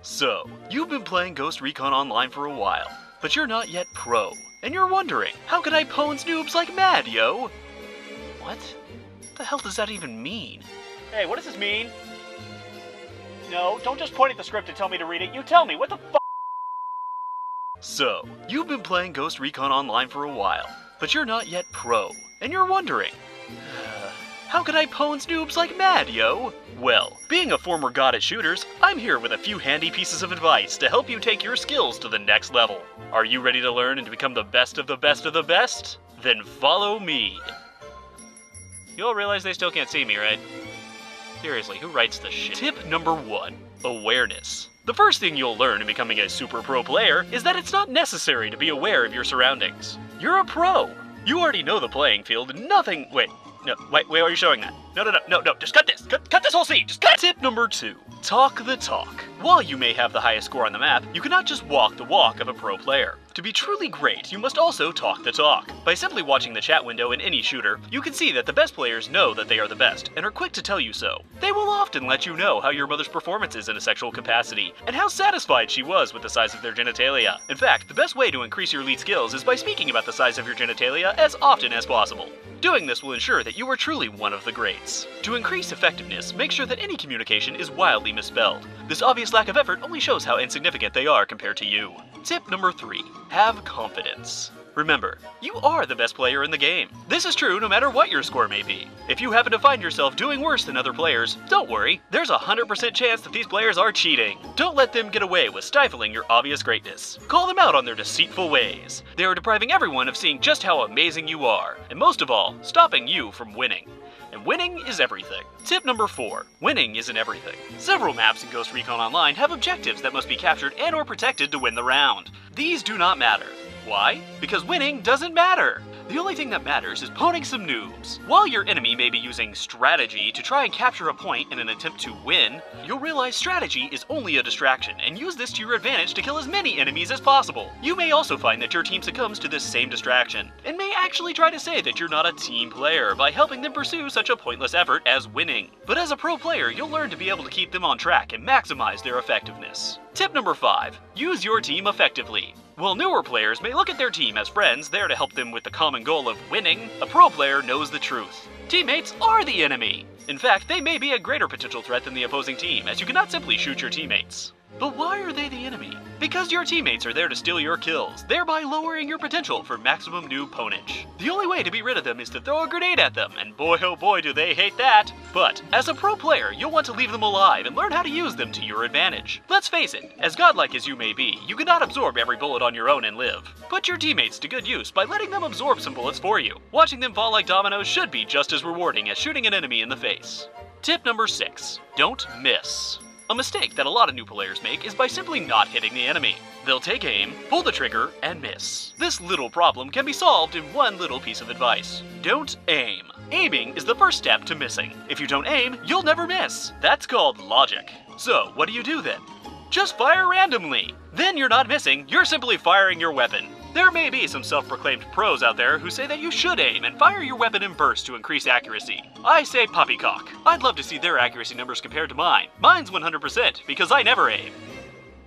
So, you've been playing Ghost Recon Online for a while, but you're not yet pro. And you're wondering, how can I pwns noobs like mad, yo? What? What the hell does that even mean? Hey, what does this mean? No, don't just point at the script and tell me to read it. You tell me, what the f***? So, you've been playing Ghost Recon Online for a while, but you're not yet pro. And you're wondering, how can I pwns noobs like mad, yo? Well, being a former god at shooters, I'm here with a few handy pieces of advice to help you take your skills to the next level. Are you ready to learn and to become the best of the best of the best? Then follow me. You all realize they still can't see me, right? Seriously, who writes this shit? Tip number 1, awareness. The first thing you'll learn in becoming a super pro player is that it's not necessary to be aware of your surroundings. You're a pro. You already know the playing field and nothing— wait, why are you showing that? No, just cut this. Cut this whole scene, just cut it! Tip number 2, talk the talk. While you may have the highest score on the map, you cannot just walk the walk of a pro player. To be truly great, you must also talk the talk. By simply watching the chat window in any shooter, you can see that the best players know that they are the best, and are quick to tell you so. They will often let you know how your mother's performance is in a sexual capacity, and how satisfied she was with the size of their genitalia. In fact, the best way to increase your elite skills is by speaking about the size of your genitalia as often as possible. Doing this will ensure that you are truly one of the greats. To increase effectiveness, make sure that any communication is wildly misspelled. This obvious lack of effort only shows how insignificant they are compared to you. Tip number 3, have confidence. Remember, you are the best player in the game. This is true no matter what your score may be. If you happen to find yourself doing worse than other players, don't worry, there's a 100% chance that these players are cheating. Don't let them get away with stifling your obvious greatness. Call them out on their deceitful ways. They are depriving everyone of seeing just how amazing you are, and most of all, stopping you from winning. And winning is everything. Tip number 4, winning isn't everything. Several maps in Ghost Recon Online have objectives that must be captured and or protected to win the round. These do not matter. Why? Because winning doesn't matter. The only thing that matters is pwning some noobs. While your enemy may be using strategy to try and capture a point in an attempt to win, you'll realize strategy is only a distraction, and use this to your advantage to kill as many enemies as possible. You may also find that your team succumbs to this same distraction, and may actually try to say that you're not a team player by helping them pursue such a pointless effort as winning. But as a pro player, you'll learn to be able to keep them on track and maximize their effectiveness. Tip number 5, use your team effectively. While newer players may look at their team as friends there to help them with the common goal of winning, a pro player knows the truth. Teammates are the enemy. In fact, they may be a greater potential threat than the opposing team, as you cannot simply shoot your teammates. But why are they the enemy? Because your teammates are there to steal your kills, thereby lowering your potential for maximum noob pwnage. The only way to be rid of them is to throw a grenade at them, and boy oh boy do they hate that! But, as a pro player, you'll want to leave them alive and learn how to use them to your advantage. Let's face it, as godlike as you may be, you cannot absorb every bullet on your own and live. Put your teammates to good use by letting them absorb some bullets for you. Watching them fall like dominoes should be just as rewarding as shooting an enemy in the face. Tip number 6, don't miss. A mistake that a lot of new players make is by simply not hitting the enemy. They'll take aim, pull the trigger, and miss. This little problem can be solved in one little piece of advice. Don't aim. Aiming is the first step to missing. If you don't aim, you'll never miss. That's called logic. So, what do you do then? Just fire randomly. Then you're not missing, you're simply firing your weapon. There may be some self-proclaimed pros out there who say that you should aim and fire your weapon in bursts to increase accuracy. I say poppycock. I'd love to see their accuracy numbers compared to mine. Mine's 100%, because I never aim.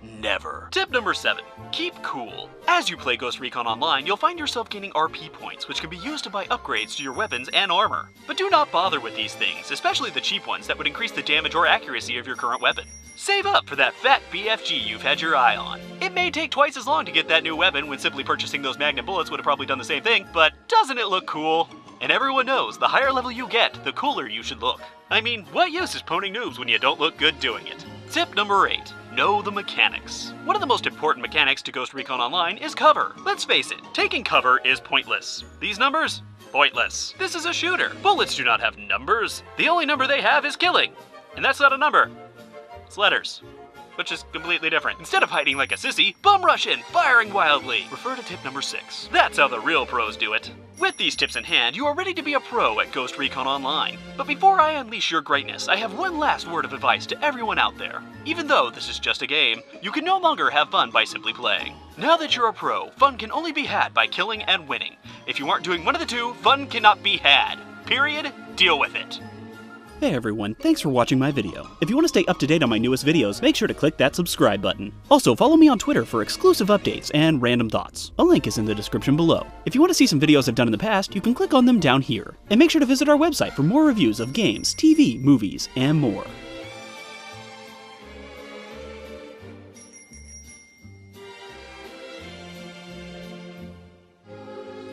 Never. Tip number 7, keep cool. As you play Ghost Recon Online, you'll find yourself gaining RP points, which can be used to buy upgrades to your weapons and armor. But do not bother with these things, especially the cheap ones that would increase the damage or accuracy of your current weapon. Save up for that fat BFG you've had your eye on. It may take twice as long to get that new weapon when simply purchasing those Magnum bullets would have probably done the same thing, but doesn't it look cool? And everyone knows the higher level you get, the cooler you should look. I mean, what use is pwning noobs when you don't look good doing it? Tip number 8, know the mechanics. One of the most important mechanics to Ghost Recon Online is cover. Let's face it, taking cover is pointless. These numbers? Pointless. This is a shooter. Bullets do not have numbers. The only number they have is killing. And that's not a number. It's letters, which is completely different. Instead of hiding like a sissy, bum rush in, firing wildly. Refer to tip number 6. That's how the real pros do it. With these tips in hand, you are ready to be a pro at Ghost Recon Online. But before I unleash your greatness, I have one last word of advice to everyone out there. Even though this is just a game, you can no longer have fun by simply playing. Now that you're a pro, fun can only be had by killing and winning. If you aren't doing one of the two, fun cannot be had. Period. Deal with it. Hey everyone, thanks for watching my video. If you want to stay up to date on my newest videos, make sure to click that subscribe button. Also, follow me on Twitter for exclusive updates and random thoughts. A link is in the description below. If you want to see some videos I've done in the past, you can click on them down here. And make sure to visit our website for more reviews of games, TV, movies, and more.